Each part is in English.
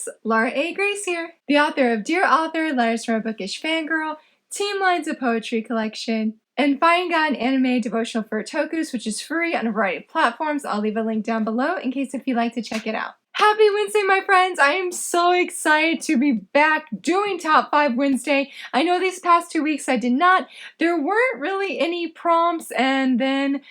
friends, Laura A. Grace here, the author of Dear Author, Letters from a Bookish Fangirl, Team Lines of Poetry Collection, and Manga and Anime Devotional for Otakus, which is free on a variety of platforms. I'll leave a link down below in case if you'd like to check it out. Happy Wednesday, my friends! I am so excited to be back doing Top 5 Wednesday. I know these past 2 weeks I did not. There weren't really any prompts, and then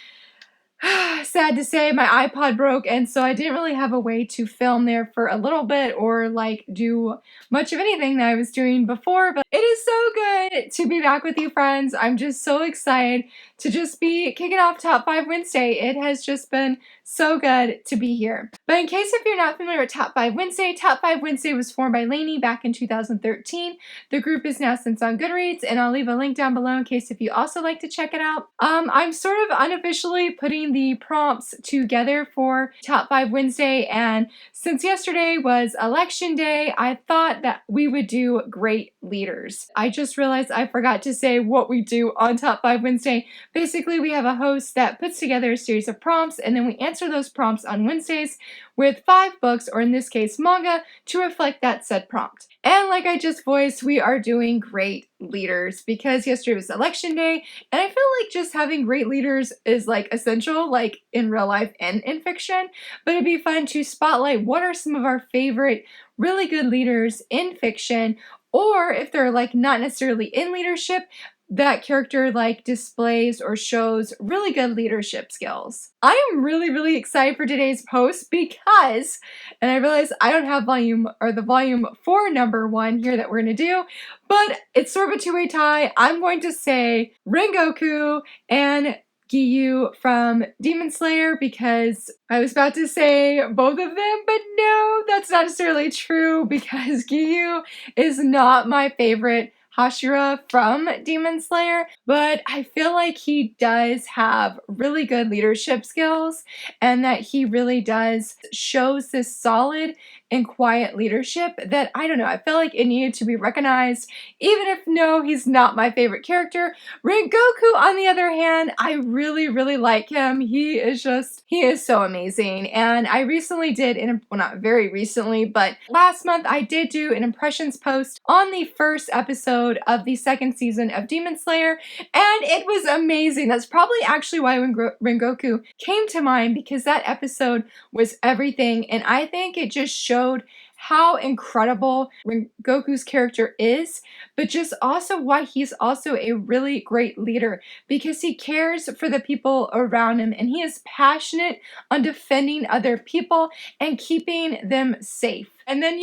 sad to say, my iPod broke, and so I didn't really have a way to film there for a little bit or like do much of anything that I was doing before, but it is so good to be back with you, friends. I'm just so excited to just be kicking off Top 5 Wednesday. It has just been so good to be here. But in case if you're not familiar with Top 5 Wednesday, Top 5 Wednesday was formed by Lainey back in 2013. The group is now since on Goodreads, and I'll leave a link down below in case if you also like to check it out. I'm sort of unofficially putting the prompts together for Top 5 Wednesday, and since yesterday was election day, I thought that we would do great leaders. I just realized I forgot to say what we do on Top 5 Wednesday. Basically, we have a host that puts together a series of prompts, and then we answer those prompts on Wednesdays with 5 books, or in this case, manga, to reflect that said prompt. And like I just voiced, we are doing great leaders because yesterday was election day, and I feel like just having great leaders is like essential, like in real life and in fiction. But it'd be fun to spotlight what are some of our favorite really good leaders in fiction, or if they're like not necessarily in leadership, that character like displays or shows really good leadership skills. I am really excited for today's post because, and I realize I don't have the volume 4 number 1 here that we're going to do, but it's sort of a two-way tie. I'm going to say Rengoku and Giyu from Demon Slayer because I was about to say both of them, but no, that's not necessarily true because Giyu is not my favorite Hashira from Demon Slayer, but I feel like he does have really good leadership skills and that he really does shows this solid and quiet leadership that, I don't know, I feel like it needed to be recognized, even if no, he's not my favorite character. Rengoku, on the other hand, I really like him. He is so amazing. And I recently did, well, not very recently, but last month I did do an impressions post on the first episode of the 2nd season of Demon Slayer, and it was amazing. That's probably actually why Rengoku came to mind, because that episode was everything, and I think it just showed how incredible Rengoku's character is, but just also why he's also a really great leader, because he cares for the people around him and he is passionate on defending other people and keeping them safe. And then,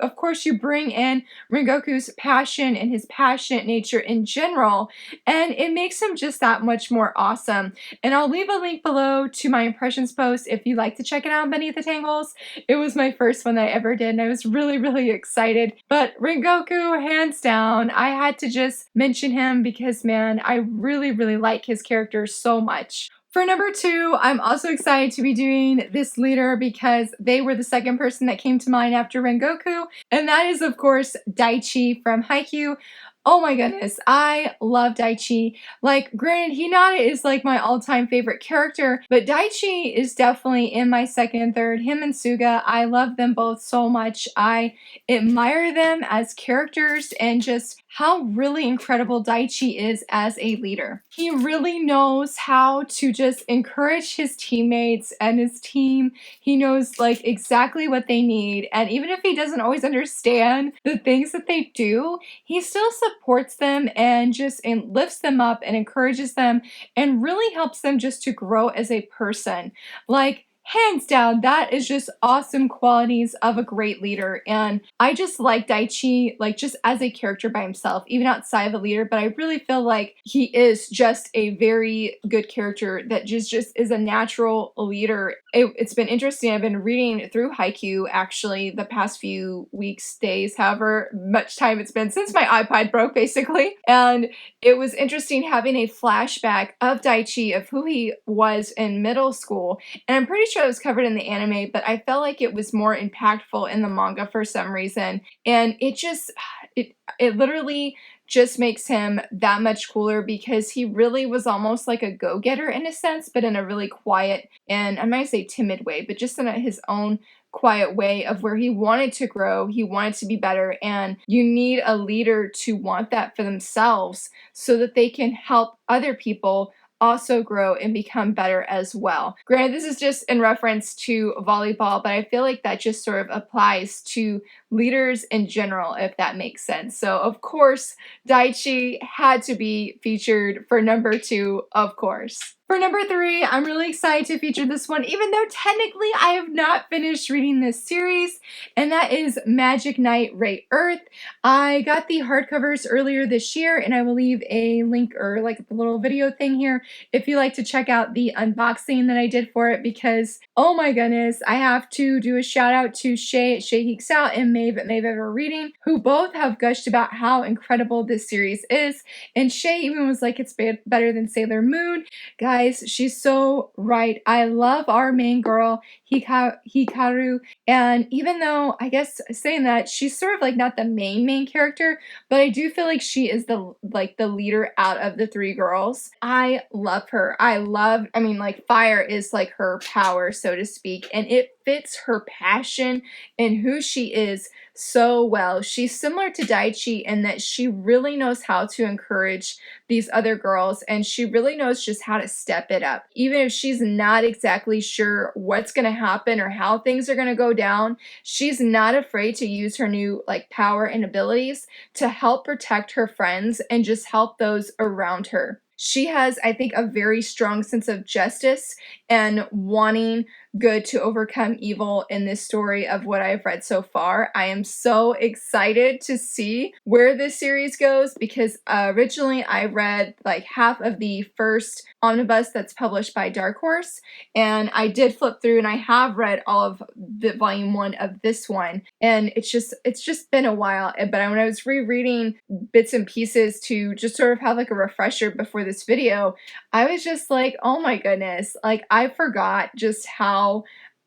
of course, you bring in Rengoku's passion and his passionate nature in general, and it makes him just that much more awesome. And I'll leave a link below to my impressions post if you'd like to check it out beneath the tangles. It was my first one that I ever did, and I was really excited. But Rengoku, hands down, I had to just mention him because, man, I really like his character so much. For number 2, I'm also excited to be doing this leader because they were the second person that came to mind after Rengoku, and that is, of course, Daichi from Haikyuu. Oh my goodness, I love Daichi. Like, granted, Hinata is like my all-time favorite character, but Daichi is definitely in my second and third. Him and Suga, I love them both so much. I admire them as characters and just how really incredible Daichi is as a leader. He really knows how to just encourage his teammates and his team. He knows like exactly what they need, and even if he doesn't always understand the things that they do, he still supports them and just lifts them up and encourages them and really helps them just to grow as a person. Like, hands down, that is just awesome qualities of a great leader. And I just like Daichi, like just as a character by himself, even outside of a leader, but I really feel like he is just a very good character that just is a natural leader. It's been interesting. I've been reading through Haikyuu actually the past few weeks, days, however much time it's been since my iPod broke basically. And it was interesting having a flashback of Daichi, of who he was in middle school. And I'm pretty sure it was covered in the anime, but I felt like it was more impactful in the manga for some reason. And it literally just makes him that much cooler because he really was almost like a go-getter in a sense, but in a really quiet and I might say timid way, but just in his own quiet way of where he wanted to grow, he wanted to be better, and you need a leader to want that for themselves so that they can help other people also grow and become better as well. Granted, this is just in reference to volleyball, but I feel like that just sort of applies to leaders in general, if that makes sense. So, of course, Daichi had to be featured for number 2, of course. For number 3, I'm really excited to feature this one, even though technically I have not finished reading this series, and that is Magic Knight Ray Earth. I got the hardcovers earlier this year, and I will leave a link or like a little video thing here if you like to check out the unboxing that I did for it, because oh my goodness, I have to do a shout out to Shay at Shay Geeks Out and Maeve at Maeve Ever Reading, who both have gushed about how incredible this series is, and Shay even was like, it's better than Sailor Moon. Guys, she's so right. I love our main girl, Hikaru, and even though, I guess saying that, she's sort of like not the main character, but I do feel like she is the leader out of the 3 girls. I love her. I mean, like, fire is like her power, so to speak, and it fits her passion and who she is so well. She's similar to Daichi in that she really knows how to encourage these other girls, and she really knows just how to step it up. Even if she's not exactly sure what's going to happen or how things are going to go down, she's not afraid to use her new like power and abilities to help protect her friends and just help those around her. She has, I think, a very strong sense of justice and wanting good to overcome evil in this story of what I've read so far. I am so excited to see where this series goes, because originally I read like half of the first omnibus that's published by Dark Horse, and I did flip through and I have read all of the volume 1 of this one, and it's just been a while. But when I was rereading bits and pieces to just sort of have like a refresher before this video, I was just like, oh my goodness, like I forgot just how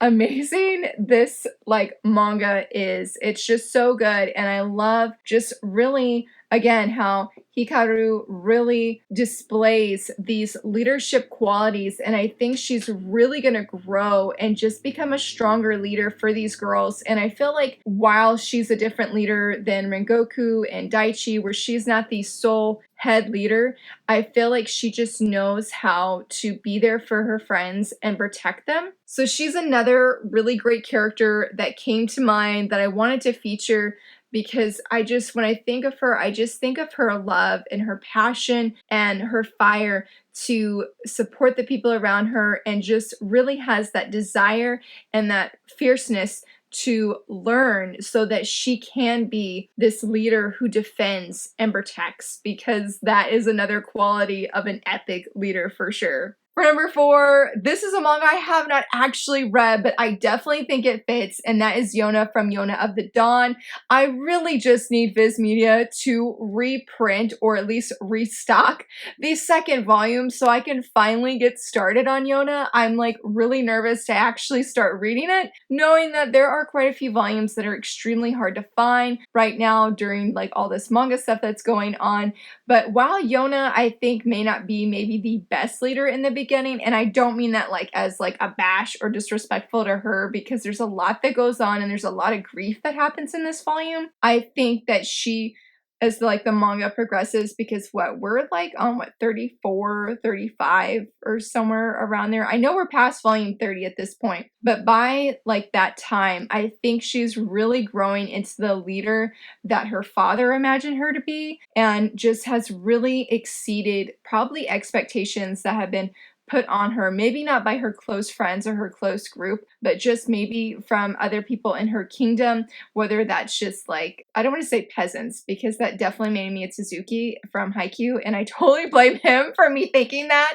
amazing this like manga is. It's just so good, and I love just really again how Hikaru really displays these leadership qualities, and I think she's really gonna grow and just become a stronger leader for these girls. And I feel like while she's a different leader than Rengoku and Daichi, where she's not the sole head leader, I feel like she just knows how to be there for her friends and protect them. So she's another really great character that came to mind that I wanted to feature, because when I think of her, I just think of her love and her passion and her fire to support the people around her, and just really has that desire and that fierceness to learn so that she can be this leader who defends and protects, because that is another quality of an epic leader for sure. For number 4, this is a manga I have not actually read, but I definitely think it fits, and that is Yonah from Yonah of the Dawn. I really just need Viz Media to reprint or at least restock the 2nd volume so I can finally get started on Yonah. I'm like really nervous to actually start reading it, knowing that there are quite a few volumes that are extremely hard to find right now during like all this manga stuff that's going on. But while Yonah, I think, may not be maybe the best leader in the beginning, and I don't mean that like as like a bash or disrespectful to her, because there's a lot that goes on and there's a lot of grief that happens in this volume. I think that she, as like the manga progresses, because we're like on 34, 35 or somewhere around there. I know we're past volume 30 at this point, but by like that time, I think she's really growing into the leader that her father imagined her to be, and just has really exceeded probably expectations that have been put on her, maybe not by her close friends or her close group, but just maybe from other people in her kingdom, whether that's just like, I don't want to say peasants, because that definitely made me a Tsuzuki from Haikyuu, and I totally blame him for me thinking that,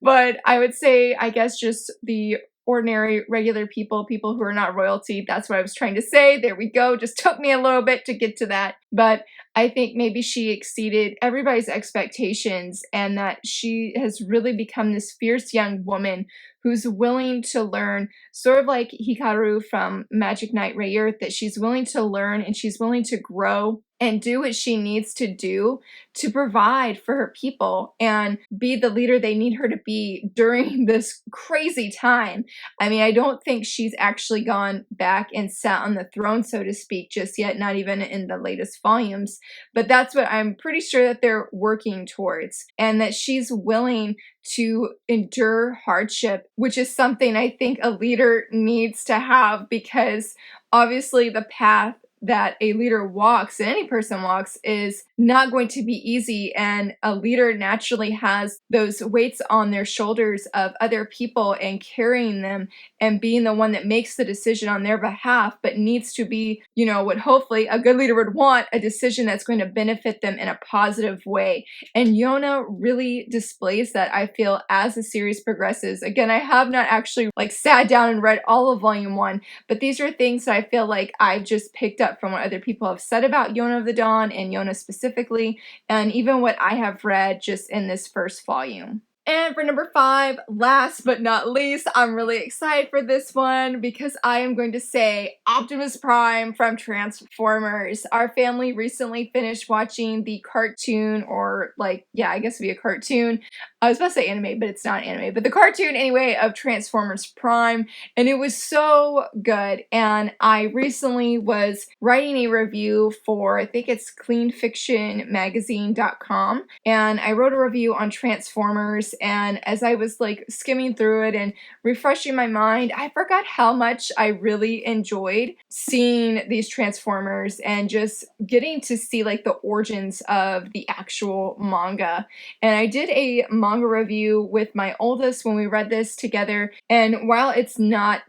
but I would say, I guess, just the ordinary, regular people who are not royalty. That's what I was trying to say. There we go. Just took me a little bit to get to that. But I think maybe she exceeded everybody's expectations and that she has really become this fierce young woman who's willing to learn, sort of like Hikaru from Magic Knight Rayearth, that she's willing to learn and she's willing to grow and do what she needs to do to provide for her people and be the leader they need her to be during this crazy time. I mean, I don't think she's actually gone back and sat on the throne, so to speak, just yet, not even in the latest volumes. But that's what I'm pretty sure that they're working towards, and that she's willing to endure hardship, which is something I think a leader needs to have, because obviously the path that a leader walks, and any person walks, is not going to be easy, and a leader naturally has those weights on their shoulders of other people and carrying them and being the one that makes the decision on their behalf, but needs to be, you know, what hopefully a good leader would want, a decision that's going to benefit them in a positive way. And Yonah really displays that, I feel, as the series progresses. Again, I have not actually sat down and read all of volume 1, but these are things that I feel like I've just picked up from what other people have said about Yonah of the Dawn and Yonah specifically, and even what I have read just in this first volume. And for number 5, last but not least, I'm really excited for this one because I am going to say Optimus Prime from Transformers. Our family recently finished watching the cartoon, or I guess it'd be a cartoon. I was about to say anime, but it's not anime, but the cartoon anyway of Transformers Prime, and it was so good. And I recently was writing a review for, I think it's cleanfictionmagazine.com, and I wrote a review on Transformers. And as I was skimming through it and refreshing my mind, I forgot how much I really enjoyed seeing these Transformers and just getting to see the origins of the actual manga. And I did a manga review with my oldest when we read this together, and while it's not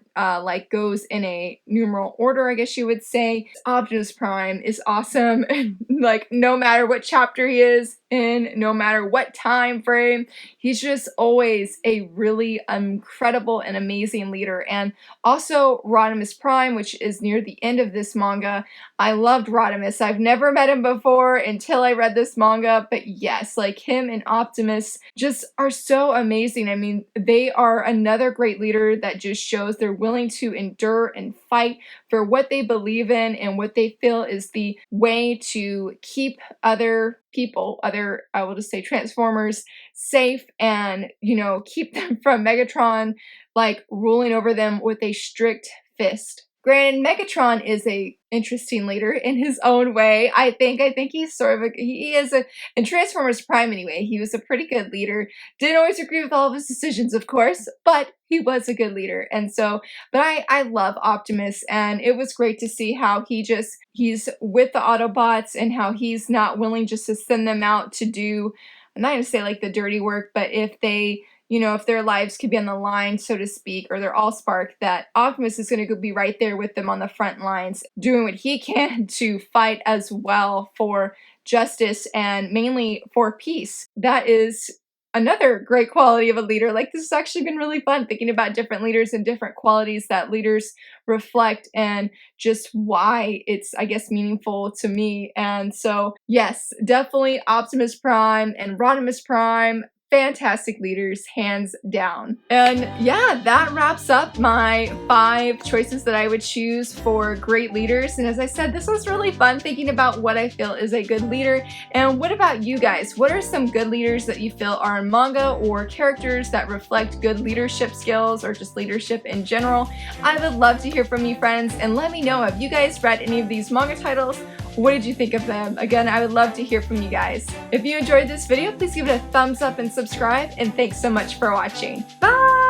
goes in a numeral order, I guess you would say, Optimus Prime is awesome. No matter what chapter he is in, no matter what time frame, he's just always a really incredible and amazing leader. And also Rodimus Prime, which is near the end of this manga. I loved Rodimus. I've never met him before until I read this manga, but yes, him and Optimus just are so amazing. I mean, they are another great leader that just shows they're willing to endure and fight for what they believe in and what they feel is the way to keep other people, I will just say Transformers, safe, and, keep them from Megatron, ruling over them with a strict fist. Granted, Megatron is a interesting leader in his own way. I think he's sort of in Transformers Prime anyway, he was a pretty good leader. Didn't always agree with all of his decisions, of course, but he was a good leader. And so, but I love Optimus, and it was great to see how he's with the Autobots and how he's not willing just to send them out to do, I'm not going to say the dirty work, but if they, if their lives could be on the line, so to speak, or they're all spark, that Optimus is going to be right there with them on the front lines, doing what he can to fight as well for justice and mainly for peace. That is another great quality of a leader. This has actually been really fun thinking about different leaders and different qualities that leaders reflect and just why it's, I guess, meaningful to me. And so, yes, definitely Optimus Prime and Rodimus Prime. Fantastic leaders, hands down. And yeah, that wraps up my 5 choices that I would choose for great leaders. And as I said, this was really fun thinking about what I feel is a good leader. And what about you guys? What are some good leaders that you feel are in manga, or characters that reflect good leadership skills or just leadership in general? I would love to hear from you, friends, and let me know, have you guys read any of these manga titles? What did you think of them? Again, I would love to hear from you guys. If you enjoyed this video, please give it a thumbs up and subscribe, and thanks so much for watching. Bye!